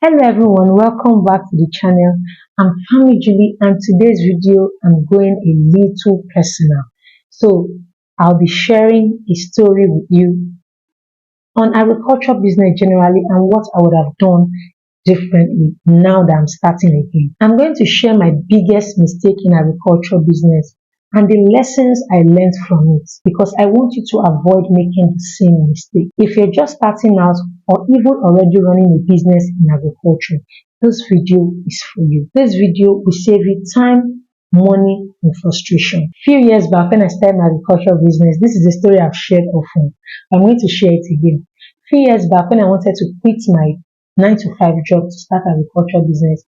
Hello everyone, welcome back to the channel. I'm Farmy and today's video I'm going a little personal. So I'll be sharing a story with you on agriculture business generally and what I would have done differently now that I'm starting again. I'm going to share my biggest mistake in agriculture business and the lessons I learned from it because I want you to avoid making the same mistake. If you're just starting out or even already running a business in agriculture, this video is for you. This video will save you time, money, and frustration. Few years back when I started my agriculture business, this is a story I've shared often. I'm going to share it again. Few years back when I wanted to quit my 9 to 5 job to start agriculture business,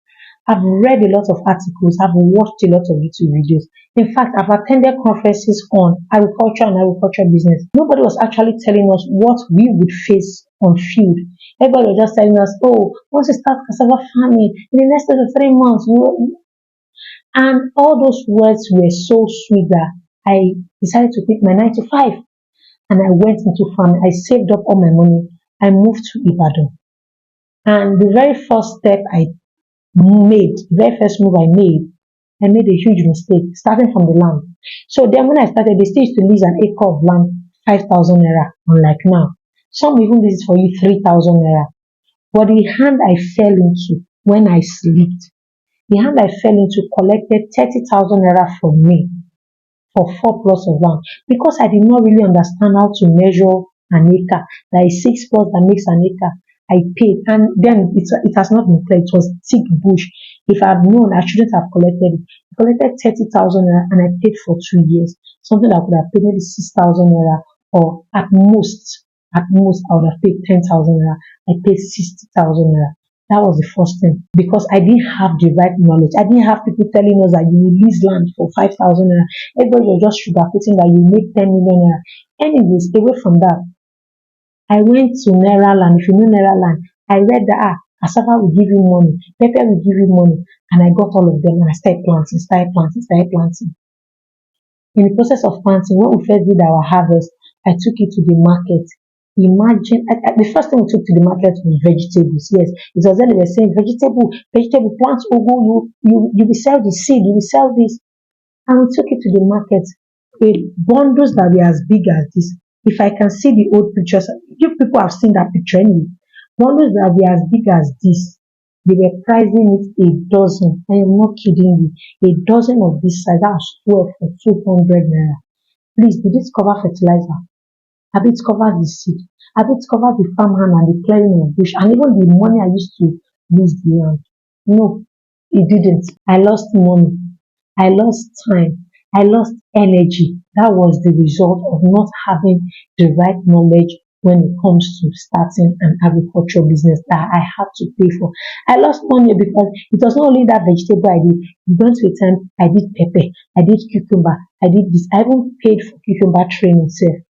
I've read a lot of articles, I've watched a lot of YouTube videos. In fact, I've attended conferences on agriculture and agriculture business. Nobody was actually telling us what we would face on field. Everybody was just telling us, oh, once you start cassava farming, in the next 2 to 3 months, and all those words were so sweet that I decided to quit my 9 to 5 and I went into farming. I saved up all my money. I moved to Ibadan. And the very first step the very first move I made a huge mistake starting from the land. So then when I started, they still used to lease an acre of land 5,000 naira, unlike now. Some even lease it for you 3,000 naira. But the hand I fell into when I slept, the hand I fell into collected 30,000 naira from me for 4 plots of land because I did not really understand how to measure an acre. There is 6 plots that makes an acre. I paid, and then it has not been clear. It was thick bush. If I had known, I shouldn't have collected it. I collected 30,000 naira and I paid for 2 years. Something I could have paid maybe 6,000 naira, or at most, I would have paid 10,000 naira. I paid 60,000 naira. That was the first thing because I didn't have the right knowledge. I didn't have people telling us that you will lease land for 5,000 naira. Everybody was just sugarcoating that you make 10 million naira. Anyways, away from that, I went to Naira land. If you know Naira land, I read that cassava will give you money, pepper will give you money, and I got all of them and I started planting. In the process of planting, when we first did our harvest, I took it to the market. Imagine, the first thing we took to the market was vegetables. Yes, it was then they were saying vegetable plants, ugu, you will sell the seed, you will sell this. And we took it to the market. Bundles that were as big as this. If I can see the old pictures, you people have seen that picture anyway. Bundles that were as big as this. They were pricing it a dozen. I am not kidding you. A dozen of this size, that was 12 for 200 naira. Please, did it cover fertilizer? Have it covered the seed? Have it covered the farmhand and the clearing of bush and even the money I used to lease the land? No, it didn't. I lost money. I lost time. I lost energy. That was the result of not having the right knowledge when it comes to starting an agricultural business that I had to pay for. I lost money because it was not only that vegetable I did. It went to a time I did pepper, I did cucumber, I did this. I even paid for cucumber training itself.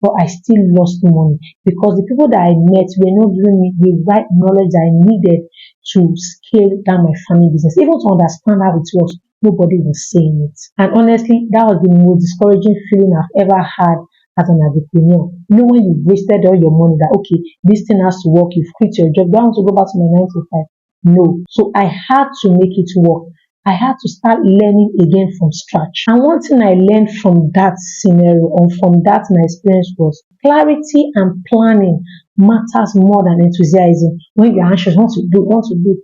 But I still lost money because the people that I met were not giving me the right knowledge I needed to scale down my family business. Even to understand how it works, nobody was saying it. And honestly, that was the most discouraging feeling I've ever had as an entrepreneur. You know, when you've wasted all your money that, okay, this thing has to work, you've quit your job, do I want to go back to my 9 to 5? No. So I had to make it work. I had to start learning again from scratch. And one thing I learned from that scenario or from that my experience was clarity and planning matters more than enthusiasm. When you're anxious, what to do.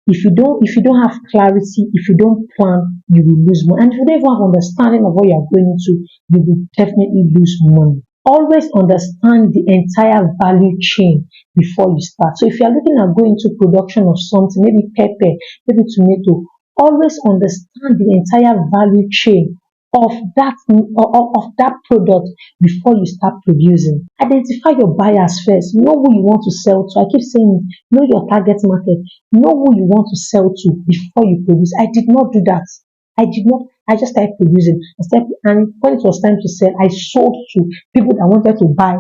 If you don't have clarity, if you don't plan, you will lose money. And if you don't even have understanding of what you're going to, you will definitely lose money. Always understand the entire value chain before you start. So if you're looking at going into production of something, maybe pepper, maybe tomato, always understand the entire value chain of that product before you start producing. Identify your buyers first. Know who you want to sell to. I keep saying, know your target market. Know who you want to sell to before you produce. I did not do that. I did not. I just started producing. And when it was time to sell, I sold to people that wanted to buy.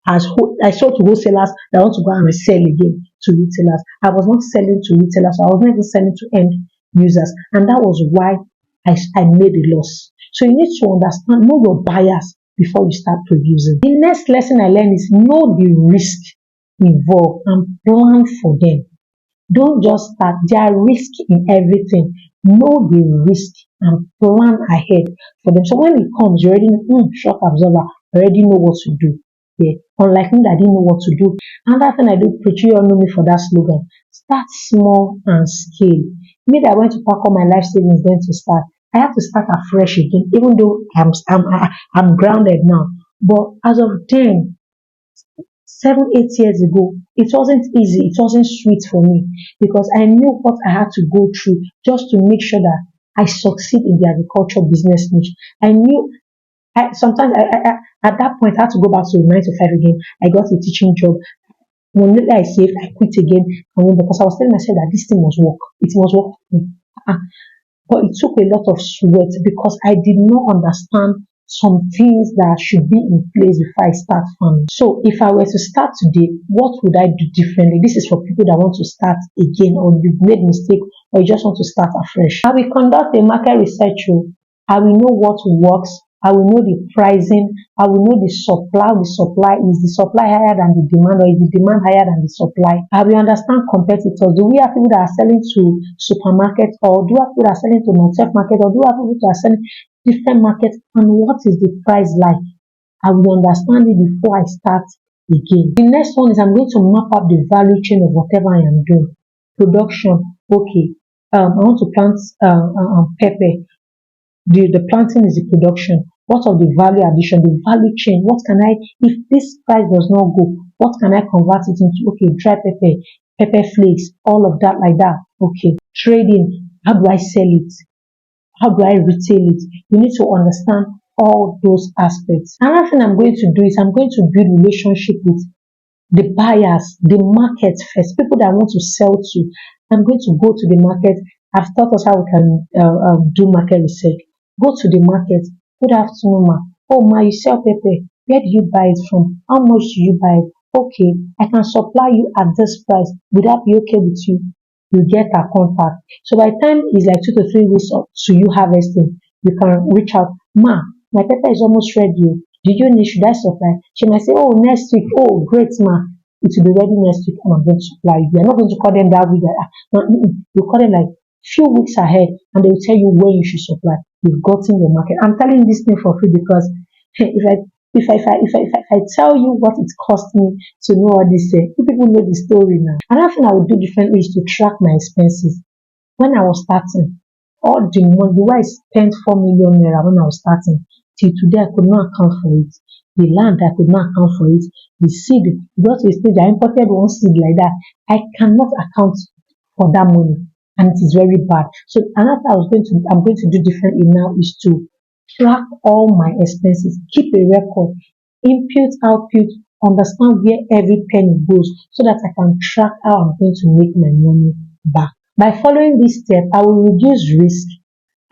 I sold to wholesalers that want to go and resell again to retailers. I was not selling to retailers. So I was not even selling to end users, and that was why I made a loss. So you need to understand, know your buyers before you start producing. The next lesson I learned is know the risk involved and plan for them. Don't just start. There are risks in everything. Know the risk and plan ahead for them. So when it comes, you already know, shock absorber, already know what to do. Yeah. Unlike me that didn't know what to do. Another thing I do, preach, you all know me for that slogan. Start small and scale. Me that went to pack all my life savings then to start. I have to start afresh again, even though I'm grounded now. But as of then, 7, 8 years ago, it wasn't easy, it wasn't sweet for me because I knew what I had to go through just to make sure that I succeed in the agriculture business niche. I knew sometimes at that point I had to go back to 9 to 5 again. I got a teaching job. When later I saved, I quit again and went because I was telling myself that this thing must work. It must work for me. Uh-uh. But it took a lot of sweat because I did not understand some things that should be in place before I start farming. So if I were to start today, what would I do differently? This is for people that want to start again or you've made mistake or you just want to start afresh. I will conduct a market research. I will know what works. I will know the pricing. I will know the supply. The supply is the supply higher than the demand, or is the demand higher than the supply? I will understand competitors. Do we have people that are selling to supermarkets, or do we have people that are selling to non-self market, or do we have people that are selling different markets? And what is the price like? I will understand it before I start again. The next one is I'm going to map up the value chain of whatever I am doing. Production, okay. I want to plant pepper. The planting is the production. What of the value addition, the value chain? What can I, if this price does not go, what can I convert it into? Okay, dry pepper, pepper flakes, all of that like that. Okay, trading, how do I sell it? How do I retail it? You need to understand all those aspects. Another thing I'm going to do is I'm going to build relationship with the buyers, the market first, people that I want to sell to. I'm going to go to the market. I've taught us how we can do market research. Go to the market. Good afternoon, ma. Oh, ma, you sell pepper. Where do you buy it from? How much do you buy it? Okay, I can supply you at this price. Would that be okay with you? You get our contact. So by the time it's like 2 to 3 weeks up to you harvesting, you can reach out. Ma, my pepper is almost ready. Oh. Did you need, should I supply? She might say, oh, next week. Oh, great, ma. It will be ready next week and I'm going to supply you. You're not going to call them that week. No, you call them like few weeks ahead and they will tell you when you should supply. You've gotten your market. I'm telling this thing for free because if I tell you what it cost me to know all this, you people know the story now. Another thing I would do differently is to track my expenses. When I was starting, all the money, the way I spent 4 million naira when I was starting, till today I could not account for it. The land I could not account for it. The seed, because we stage I imported one seed like that. I cannot account for that money, and it is very bad. So another thing I'm going to do differently now is to track all my expenses, keep a record, input, output, understand where every penny goes so that I can track how I'm going to make my money back. By following this step, I will reduce risk,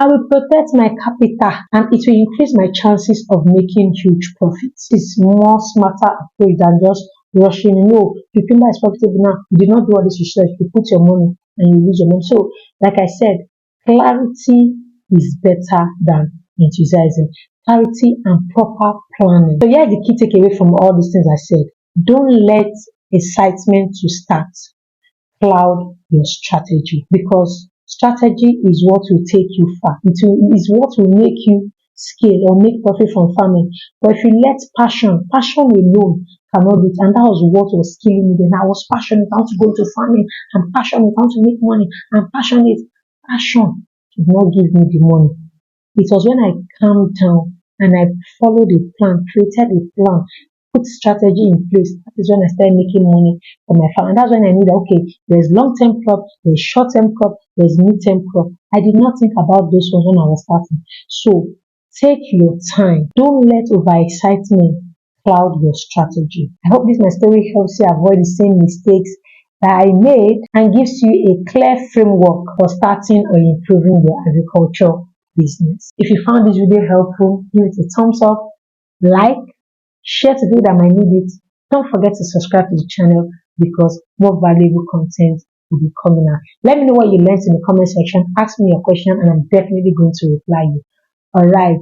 I will protect my capital, and it will increase my chances of making huge profits. It's more smarter approach than just rushing. No, Cucumber is profitable now. You did not do all this research. You put your money and you lose your money. So, like I said, clarity is better than enthusiasm. Clarity and proper planning. So, here's the key takeaway from all these things I said. Don't let excitement to start cloud your strategy because strategy is what will take you far. Is what will make you scale or make profit from farming. But if you let passion alone cannot do it. And that was what was killing me. Then I was passionate. I want to go into farming. I'm passionate. I want to make money. I'm passionate. Passion did not give me the money. It was when I calmed down and I followed a plan, created a plan, put strategy in place. That is when I started making money for my farm. And that's when I knew that okay, there's long-term crop, there's short-term crop, there's mid-term crop. I did not think about those ones when I was starting. So take your time. Don't let overexcitement cloud your strategy. I hope this my story helps you avoid the same mistakes that I made and gives you a clear framework for starting or improving your agriculture business. If you found this video helpful, give it a thumbs up, like, share to people that might need it. Don't forget to subscribe to the channel because more valuable content will be coming out. Let me know what you learned in the comment section. Ask me your question and I'm definitely going to reply you. All right.